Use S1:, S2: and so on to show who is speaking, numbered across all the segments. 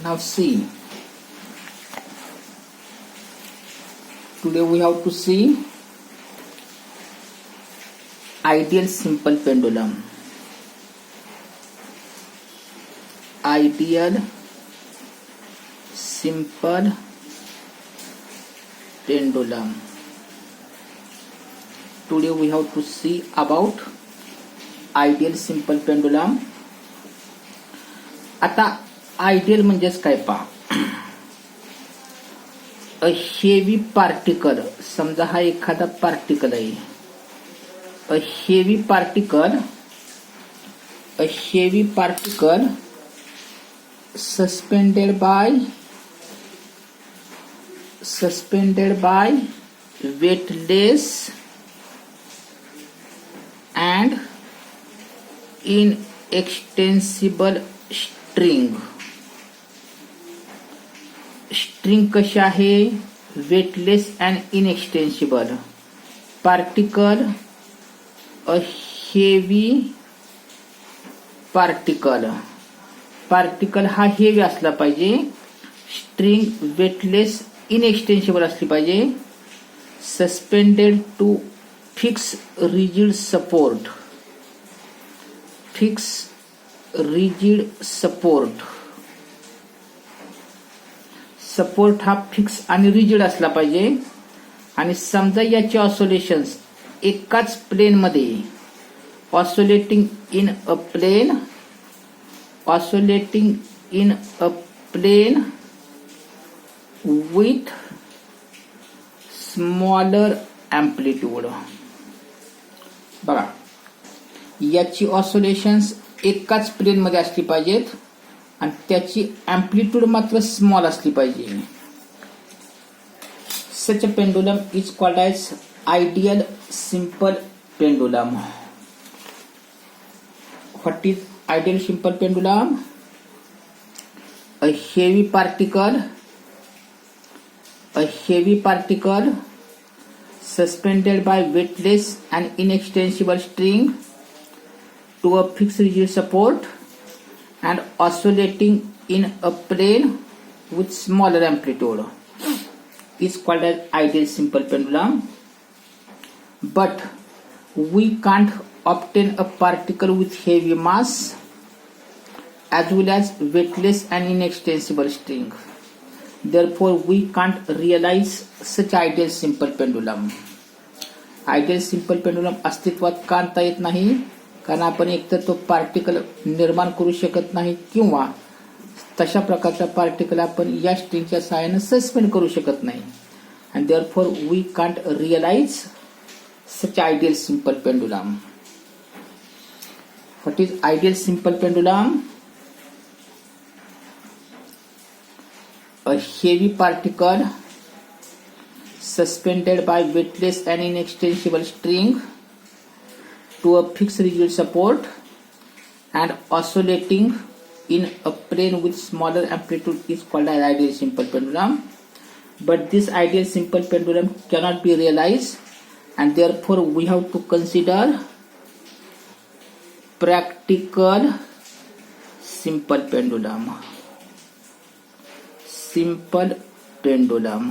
S1: Now see, today we have to see ideal simple pendulum. Ideal simple pendulum. Today we have to see about ideal simple pendulum. आता ideal म्हणजेच काय पहा. अ heavy particle, समजा हा एखादा particle आहे. A heavy particle suspended by weightless and inextensible string. String कशी आहे? Weightless and inextensible. Particle a heavy particle हा हेवी असला पाहिजे. स्ट्रिंग वेटलेस इनएक्सटेन्सिबल असली पाहिजे. Suspended to fix rigid support. Support हा फिक्स आणि रिजिड असला पाहिजे. आणि समजा याचे ऑसोलेशन्स एकाच प्लेन मध्ये oscillating in a plane with smaller amplitude. बघा, याची ऑसोलेशन्स एकाच प्लेन मध्ये असली पाहिजेत आणि त्याची अँप्लिट्यूड मात्र स्मॉल असली पाहिजे. Such a pendulum is called as ideal simple pendulum. What is ideal simple pendulum? A heavy particle suspended by weightless and inextensible string to a fixed rigid support and oscillating in a plane with smaller amplitude is called as ideal simple pendulum. But we can't obtain a particle with heavy mass as well as weightless and inextensible string. Therefore, we can't realize such ideal simple pendulum. Ideal simple pendulum अस्तित्वात का आणता येत नाही? कारण आपण एकतर तो particle निर्माण करू शकत नाही किंवा तशा प्रकारचा पार्टिकल आपण या स्ट्रिंगच्या सहाय्याने सस्पेंड करू शकत नाही. And therefore, we can't realize such ideal simple pendulum. What is ideal simple pendulum? A heavy particle suspended by weightless and inextensible string to a fixed rigid support and oscillating in a plane with smaller amplitude is called an ideal simple pendulum. But this ideal simple pendulum cannot be realized, and therefore we have to consider practical simple pendulum. Simple pendulum.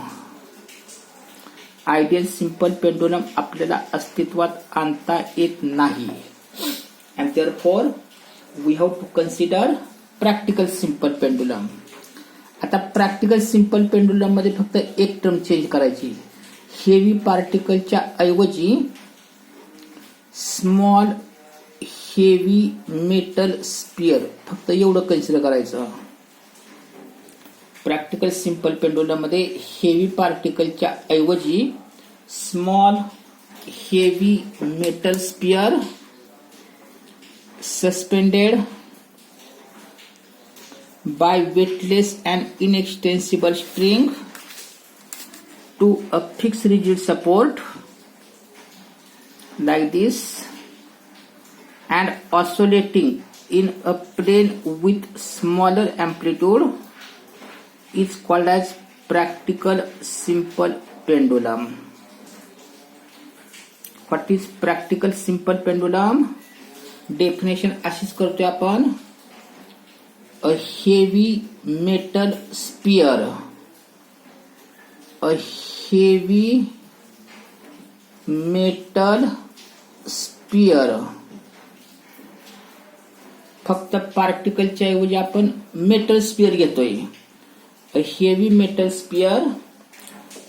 S1: Ideal simple pendulum आपल्याला अस्तित्वात आणता येत नाही. And therefore we have to consider practical simple pendulum. आता practical simple pendulum मध्ये फक्त एक term change करायची. हेवी पार्टिकलच्या ऐवजी स्मॉल हेवी मेटल स्पियर, फक्त एवढं कन्सिडर करायचं. प्रॅक्टिकल सिंपल पेंडुलम मध्ये हेवी पार्टिकलच्या ऐवजी small heavy metal sphere suspended by weightless and inextensible string to a fixed rigid support like this and oscillating in a plane with smaller amplitude is called as practical simple pendulum. What is practical simple pendulum? Definition अशीच करतोय आपण. a heavy metal spear, a heavy metal spear. फक्त पार्टिकलच्या ऐवजी आपण metal sphere घेतोय. A heavy metal sphere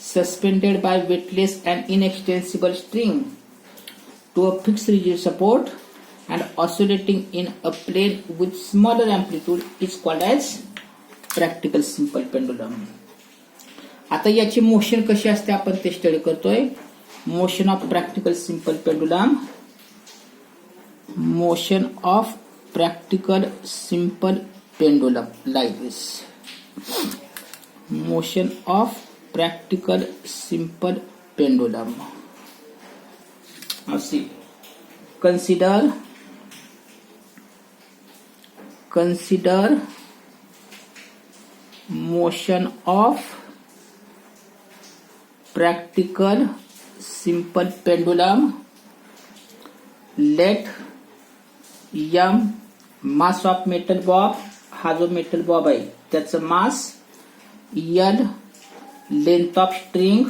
S1: suspended by weightless and inextensible string to a fixed rigid support and oscillating in a plane with smaller amplitude is called as practical simple pendulum. आता याची motion कशी असते आपण ते study करतोय. Motion of practical simple pendulum. Motion of practical simple pendulum like this. Motion of practical simple pendulum. Now see, consider motion of practical simple pendulum. Let m mass of metal bob, हा जो metal bob आहे त्याचं mass, L length of string,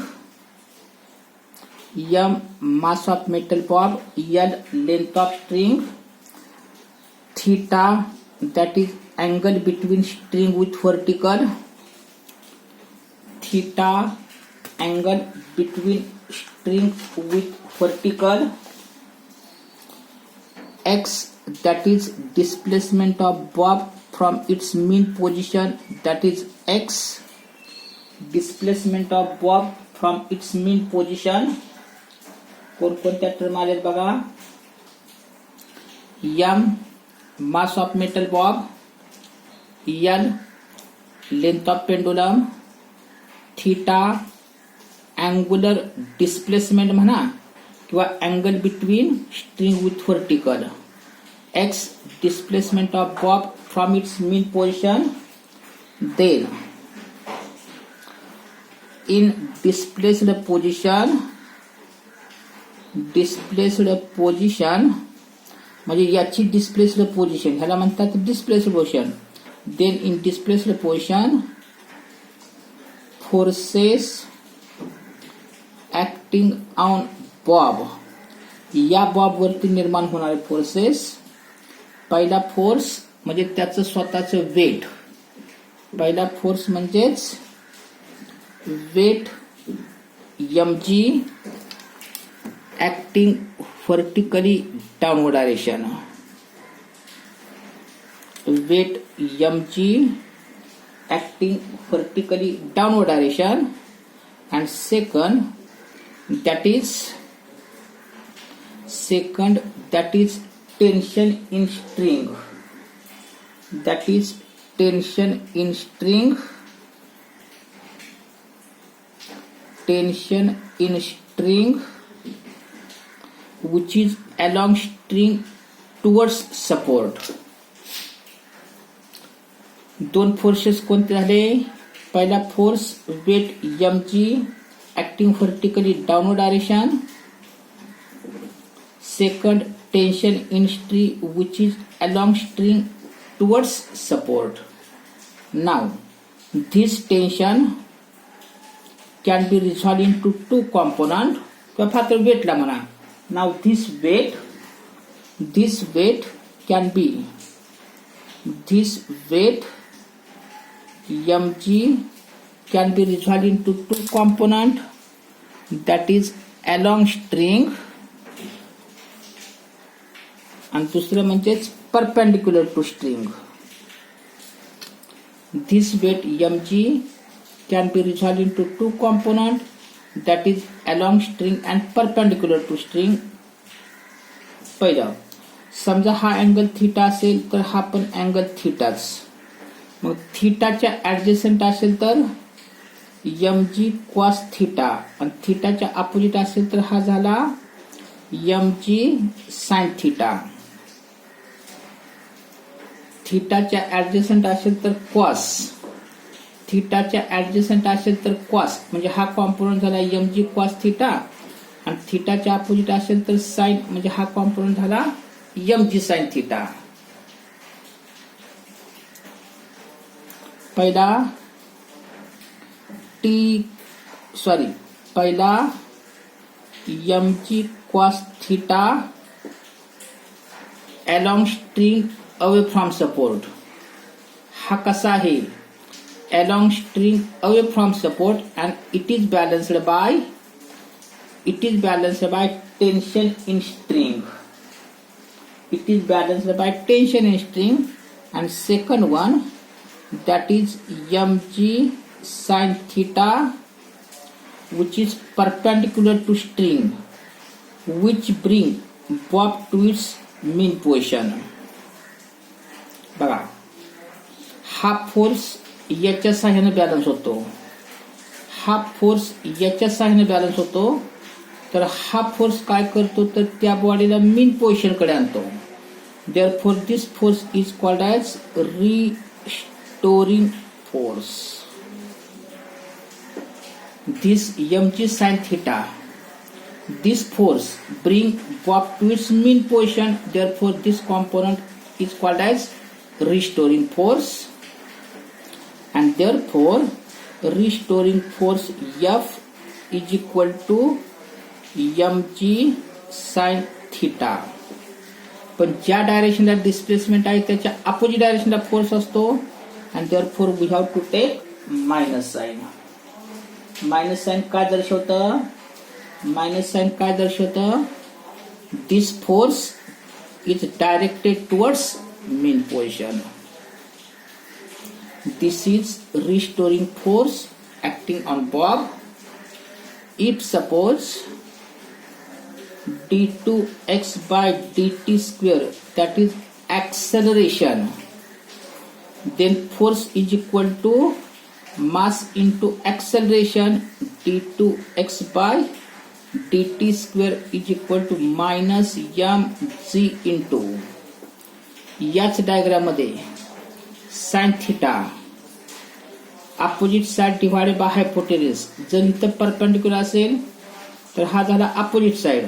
S1: M mass of metal bob, L length of string, theta that is angle between string with vertical, theta angle between string with vertical, x that is displacement of bob from its mean position, that is x, displacement of bob from its mean position. कोणत्या term आलेत बघा. m mass of metal bob, l length of pendulum, theta angular displacement म्हणा किंवा angle between string with vertical, x displacement of bob from its mean position. Then in displaced position म्हणजे याची displaced position ह्याला म्हणतात displaced position. Then in displaced position forces acting on bob, या bob वरती निर्माण होणारे फोर्सेस. पहिला force म्हणजे त्याचं स्वतःचं वेट, पहिला फोर्स म्हणजेच weight mg acting vertically downward direction, weight mg acting vertically downward direction. and second that is tension in string, that is tension in string, which is along string towards support. दोन forces कोणते झाले. पहिला force weight mg acting vertically downward direction. Second, tension in string which is along string towards support. Now this tension can be resolved into two components. किंवा फक्त वेटला म्हणा. Now this weight can be, this weight mg can be resolved into two components, that is along string आणि दुसरं म्हणजेच perpendicular to string. This weight mg can be resolved into two components, that is along string and perpendicular to string. पहिलं समजा हा angle theta असेल तर हा पण अँगल थीटाच. मग थीटाच्या ऍडजसेंट असेल तर mg cos थीटा आणि थीटाच्या अपोजिट असेल तर हा झाला mg sin थीटा. थीटाच्या ऍडजसेंट असेल तर कॉस, थीटाच्या ऍडजसेंट असेल तर कॉस म्हणजे हा कॉम्पोनंट झाला mg cos थीटा आणि थीटाच्या अपोजिट असेल तर साइन म्हणजे हा कॉम्पोनंट झाला mg sin थीटा. पहिला mg cos theta along string away from support. हा कसा आहे? along string away from support and it is balanced by tension in string. It is balanced by tension in string. And second one, that is mg sin theta, which is perpendicular to string, which bring bob to its mean position. बघा, हा force याच्या सहाय्याने balance होतो, हा force याच्या सहाय्याने balance होतो. तर हा फोर्स काय करतो, तर त्या बॉडीला मीन पोझिशन कडे आणतो. Therefore, this force is called as restoring force. This mg sin theta, this force bring bob to its mean position. Therefore, this component is called as restoring force. And therefore, restoring force F is equal to mg sin theta. पण ज्या डायरेक्शनला displacement आहे त्याच्या opposite डायरेक्शनला force असतो. And therefore we have to take minus sign. Minus sign काय दर्शवतं? Minus sign काय दर्शवतं? This force is directed towards mean position. This is restoring force acting on bob. If suppose d2x by dt square, that is acceleration, then force is equal to mass into acceleration. d2x by dt square is equal to minus mg into, याच diagram मध्ये sine theta opposite side divided by हायपोटेन्यूस. जर इथं perpendicular असेल तर हा झाला opposite side,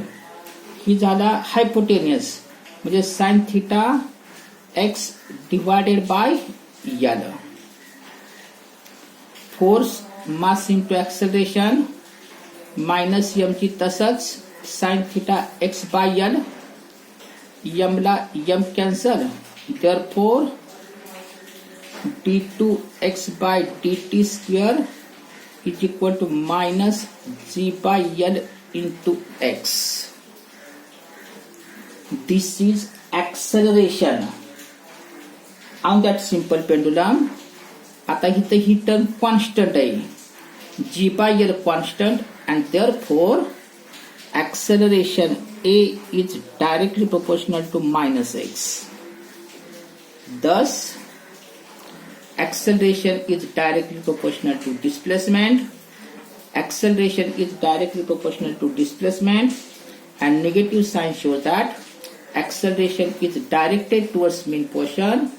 S1: ही झाला hypotenuse, म्हणजे sine theta X divided by L. Force mass into acceleration minus mg, तसंच sine theta X by L, M ला M cancel. Therefore d2x by dt square is equal to minus g by l into x. This is acceleration on that simple pendulum. आता इथे ही term constant आहे, g by l constant, and therefore acceleration a is directly proportional to minus x. Thus, acceleration is directly proportional to displacement. Acceleration is directly proportional to displacement, and negative sign shows that acceleration is directed towards mean position,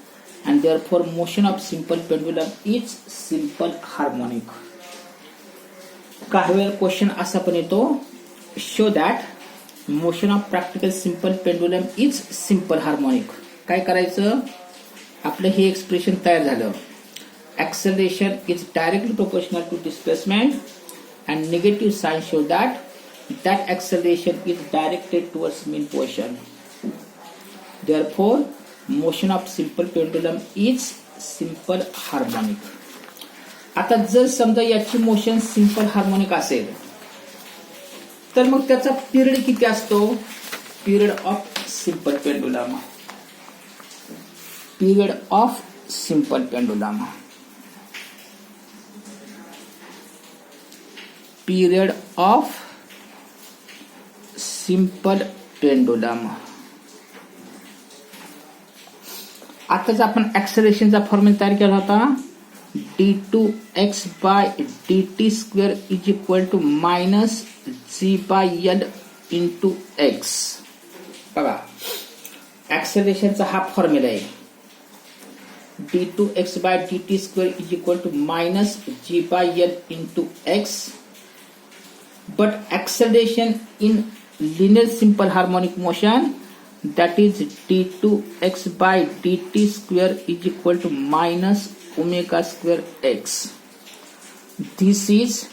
S1: and therefore motion of simple pendulum is simple harmonic. काही वेळा question असा पण येतो, show that motion of practical simple pendulum is simple harmonic. काय करायचं, आपलं हे expression तयार झालं. acceleration is directly proportional to displacement, and negative sign show that acceleration is directed towards mean position. Therefore, motion of simple pendulum is simple harmonic. आता जर समजा याची मोशन सिंपल हार्मोनिक असेल तर मग त्याचा पिरियड किती असतो? Period of simple pendulum. Period of simple pendulum. Period of simple pendulum. आताच आपण ऍक्सेलरेशनचा फॉर्म्युला तयार केला होता. d2x by dt square is equal to minus g by l into x. बघा, ऍक्सेलरेशनचा हा फॉर्म्युला आहे. d2x by dt square is equal to minus g by l into x. But acceleration in linear simple harmonic motion, that is d2x by dt square is equal to minus omega square x. This is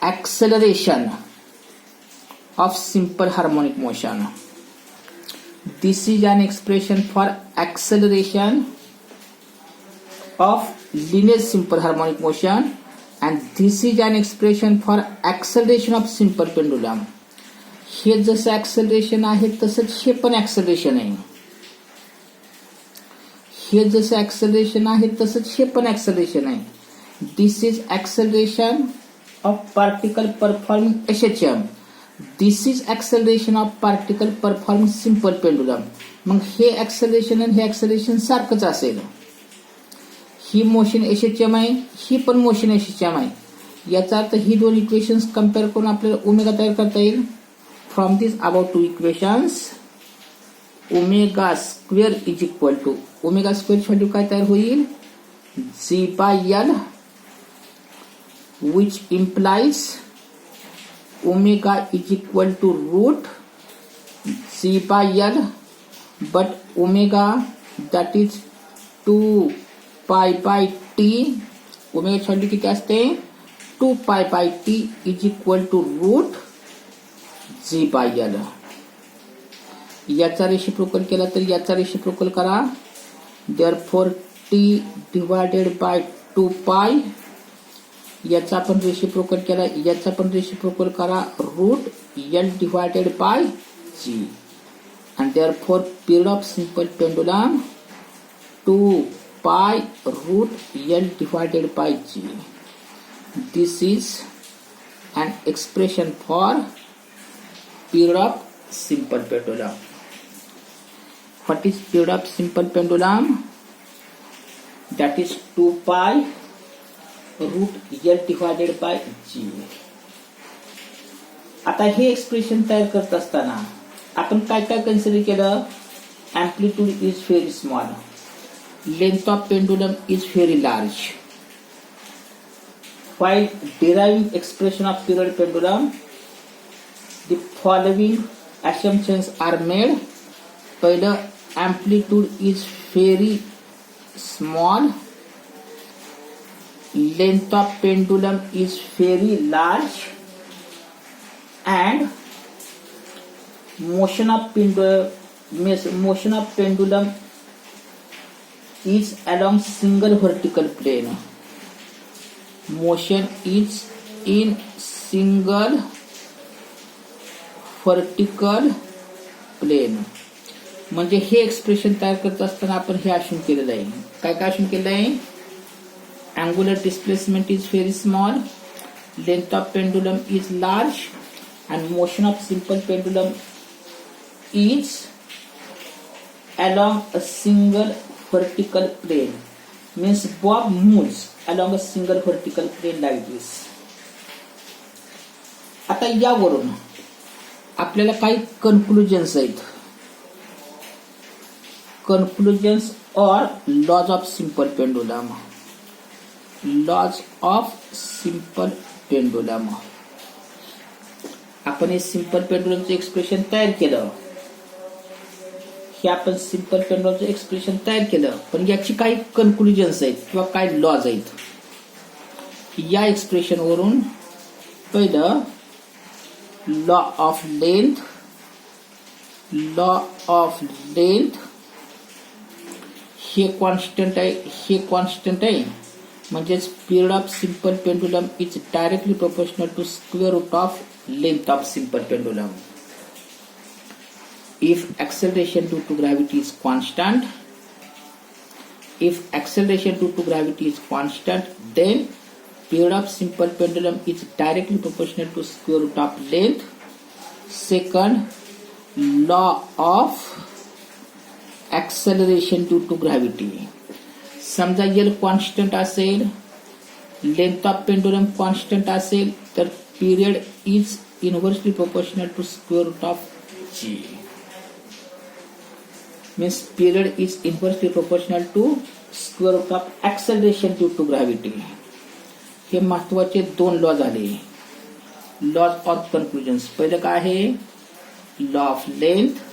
S1: acceleration of simple harmonic motion. This is an expression for acceleration of linear simple harmonic motion, and this is an expression for acceleration of simple pendulum. हे जसं acceleration आहे तसंच हे पण acceleration आहे. हे जसं acceleration आहे तसंच हे पण ऍक्सेलरेशन आहे. This is acceleration of particle performing HHM. This is acceleration of particle performing simple pendulum. मग हे ऍक्सेलरेशन आणि हे ऍक्सेलरेशन सारखंच असेल. ही मोशन HHM आहे, ही पण मोशन HHM आहे. याचा अर्थ ही दोन इक्वेशन्स कम्पेअर करून आपल्याला ओमेगा तयार करता येईल. From this about two equations omega square is equal to omega square value काय तयार होईल? G/L, which implies omega is equal to root G/L, but omega that is 2 pi by t. Omega value किती असते? 2 pi by t is equal to root G/L. याचा reciprocal केला तर याचा reciprocal करा. therefore t divided by 2 pi. याचा पण reciprocal केला, याचा पण रेसिप्रोकल करा. Root L divided by G. and therefore period of simple pendulum 2 pi root L divided by G. This is an expression for period of simple pendulum. What is period of simple pendulum? That is 2 pi root L divided by G. आता हे expression तयार करत असताना आपण काय काय consider केलं? Amplitude is very small, length of pendulum is very large. While deriving expression of period pendulum, the following assumptions are made. पहिलं, amplitude is very small, length of pendulum is very large, and motion of pendulum is along single vertical plane. Motion is in single vertical plane. म्हणजे हे expression तयार करत असताना आपण हे असून केलेलं आहे. काय काय असून केलं आहे? Angular displacement is very small, length of pendulum is large, and motion of simple pendulum is along a single vertical plane. Means bob moves along a single vertical plane like this. आता यावरून आपल्याला काही conclusions आहेत. Conclusions और laws of simple pendulum. Laws of simple pendulum. आपण हे simple पेंडुलमचं expression तयार केलं. हे आपण सिंपल पेंडुलमचं एक्सप्रेशन तयार केलं, पण याची काही कन्क्लुजन्स आहेत किंवा काय लॉज आहेत. या एक्सप्रेशन वरून पहिलं law of length. Law of length हे कॉन्स्टंट आहे, हे कॉन्स्टंट आहे. म्हणजेच period of simple pendulum is directly proportional to square root of length of simple pendulum. If acceleration due to gravity is constant, then period of simple pendulum is directly proportional to square root of length. Second, law of acceleration due to gravity. समजा L constant असेल, length of pendulum constant असेल, तर period is inversely proportional to square root of G. Means period is inversely proportional to square root of acceleration due to gravity. हे महत्वाचे दोन law झाले. Lodge और conclusions. पहिलं काय आहे? Law of length.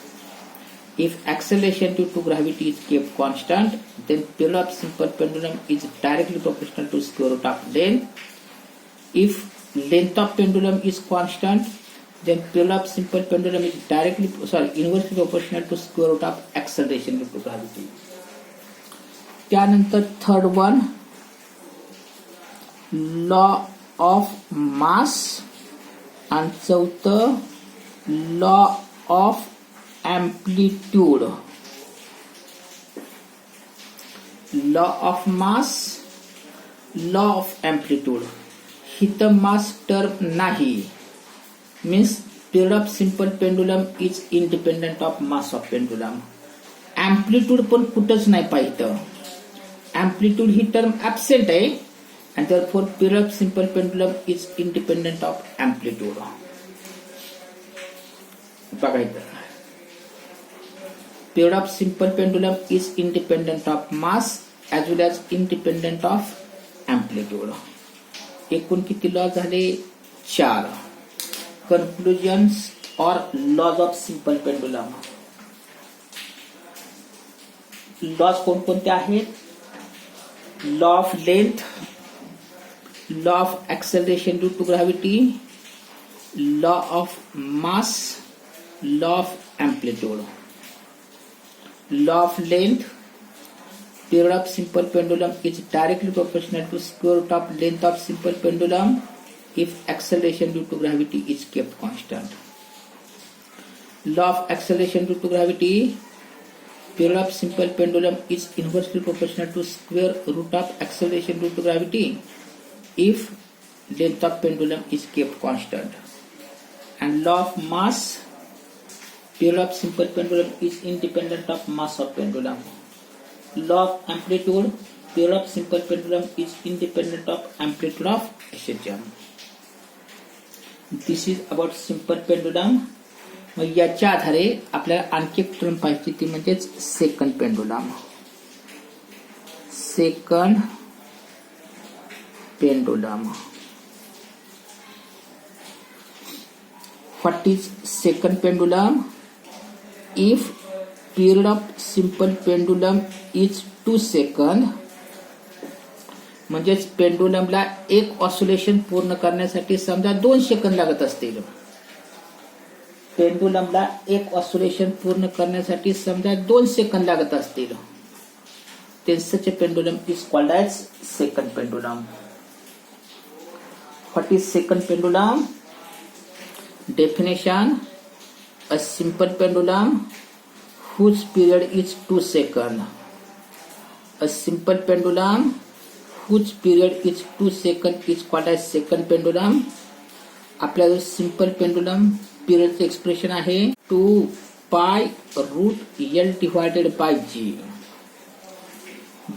S1: If acceleration due to gravity is kept constant, then period of simple pendulum is directly proportional to square root of length. If length of pendulum is constant, then period of simple pendulum is inversely proportional to square root of acceleration due to gravity. त्यानंतर third one, law of मास, आणि चौथं law of amplitude. Law of mass, law of amplitude. हिथं मास term नाही, means period of simple pendulum is independent of mass of pendulum. amplitude पण कुठंच नाही पाहिजे. amplitude ही term absent आहे, and therefore period of simple pendulum is independent of amplitude. बघा इथं, period of simple pendulum is independent of mass as well as independent of amplitude. एकूण किती law झाले? 4. Conclusions or laws of simple pendulum. Laws कोणकोणते आहेत? Law of length, law of acceleration due to gravity, law of mass, law of amplitude. Law of length, period of simple pendulum is directly proportional to square root of length of simple pendulum if acceleration due to gravity is kept constant. Law of acceleration due to gravity, period of simple pendulum is inversely proportional to square root of acceleration due to gravity if length of pendulum is kept constant. And law of mass, period of simple pendulum is independent of mass of pendulum. Law of amplitude, period of simple pendulum is independent of amplitude of SHM. This is about simple pendulum. मग याच्या आधारे आपल्याला आणखी एक term पाहिजे, ती म्हणजेच second pendulum. Second pendulum. What is second pendulum? If period of simple pendulum is 2 second, म्हणजेच पेंडुलमला एक ऑसिलेशन पूर्ण करण्यासाठी समजा 2 सेकंद लागत असतील. पेंडुलमला एक ऑसिलेशन पूर्ण करण्यासाठी समजा 2 सेकंद लागत असतील, then such a pendulum is called as second pendulum. What is second pendulum? Definition: a simple pendulum whose period is 2 seconds. A simple pendulum whose period is 2 seconds is called as second pendulum. आपल्या जो simple pendulum पिरियडचे expression आहे 2 pi root L divided by G.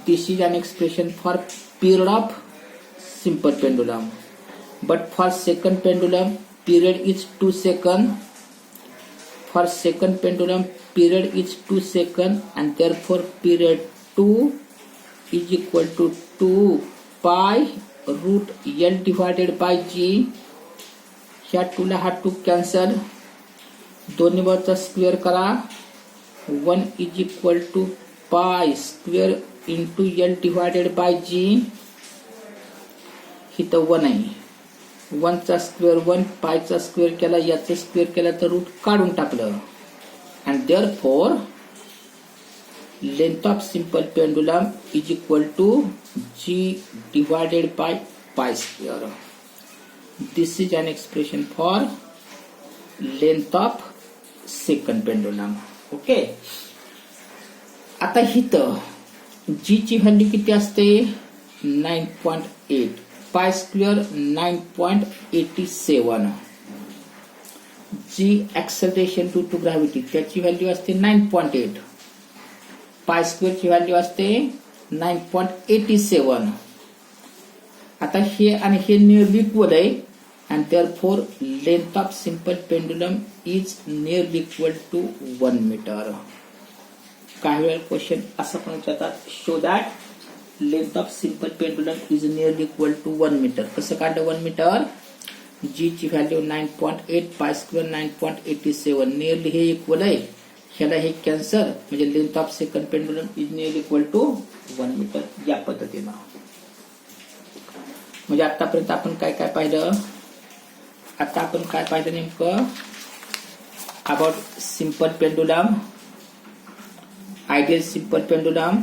S1: This is an expression for period of simple pendulum. But for second pendulum, period is 2 seconds. For second pendulum, period is 2 seconds, and therefore period 2 is equal to 2 pi root L divided by G. ह्या 2 ला हा 2 cancel, दोन्ही बाजूचा square करा. 1 is equal to pi square into L divided by G. इथं 1 आहे, 1 चा square 1, पाय चा स्क्वेअर केला, याचा स्क्वेअर केला तर रूट काढून टाकलं. And therefore length of simple pendulum is equal to G divided by pi square. This is an expression for length of second pendulum. Okay. आता इथं G ची व्हॅल्यू किती असते? 9.8. Pi square 9.87. G acceleration due to gravity त्याची value असते 9.8. Pi square ची value असते 9.87. आता हे आणि हे नियरली इक्वल आहे, and therefore length of simple pendulum is nearly equal to 1 meter. काही वेळा क्वेश्चन असं पण विचारतात, show that length of simple pendulum is nearly equal to 1 metre. कसं काढलं 1 मीटर? जी ची व्हॅल्यू 9.8, पाय स्क्वेअर 9.87, नियरली हे इक्वल आहे, ह्याला हे कॅन्सर म्हणजे length of second pendulum is near equal to 1 metre या पद्धतीनं. म्हणजे आतापर्यंत आपण काय काय पाहिलं, आता आपण काय पाहिलं नेमकं about simple pendulum, ideal simple pendulum,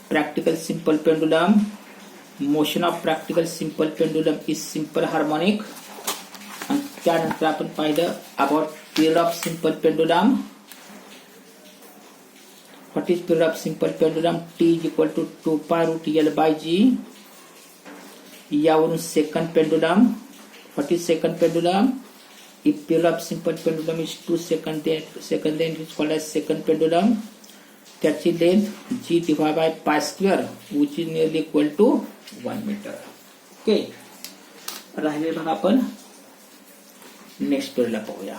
S1: practical simple pendulum, motion of practical simple pendulum is simple harmonic. आणि त्यानंतर आपण पाहिलं about period of simple pendulum. What is period of simple pendulum? T is equal to 2π√L/G. यावरून second pendulum. What is second pendulum? If period of simple pendulum is 2 second length is called as second pendulum. त्याची length G divide by π² which is nearly equal to 1 metre. Okay, राहिले बघा आपण next पिरियडला पाहूया.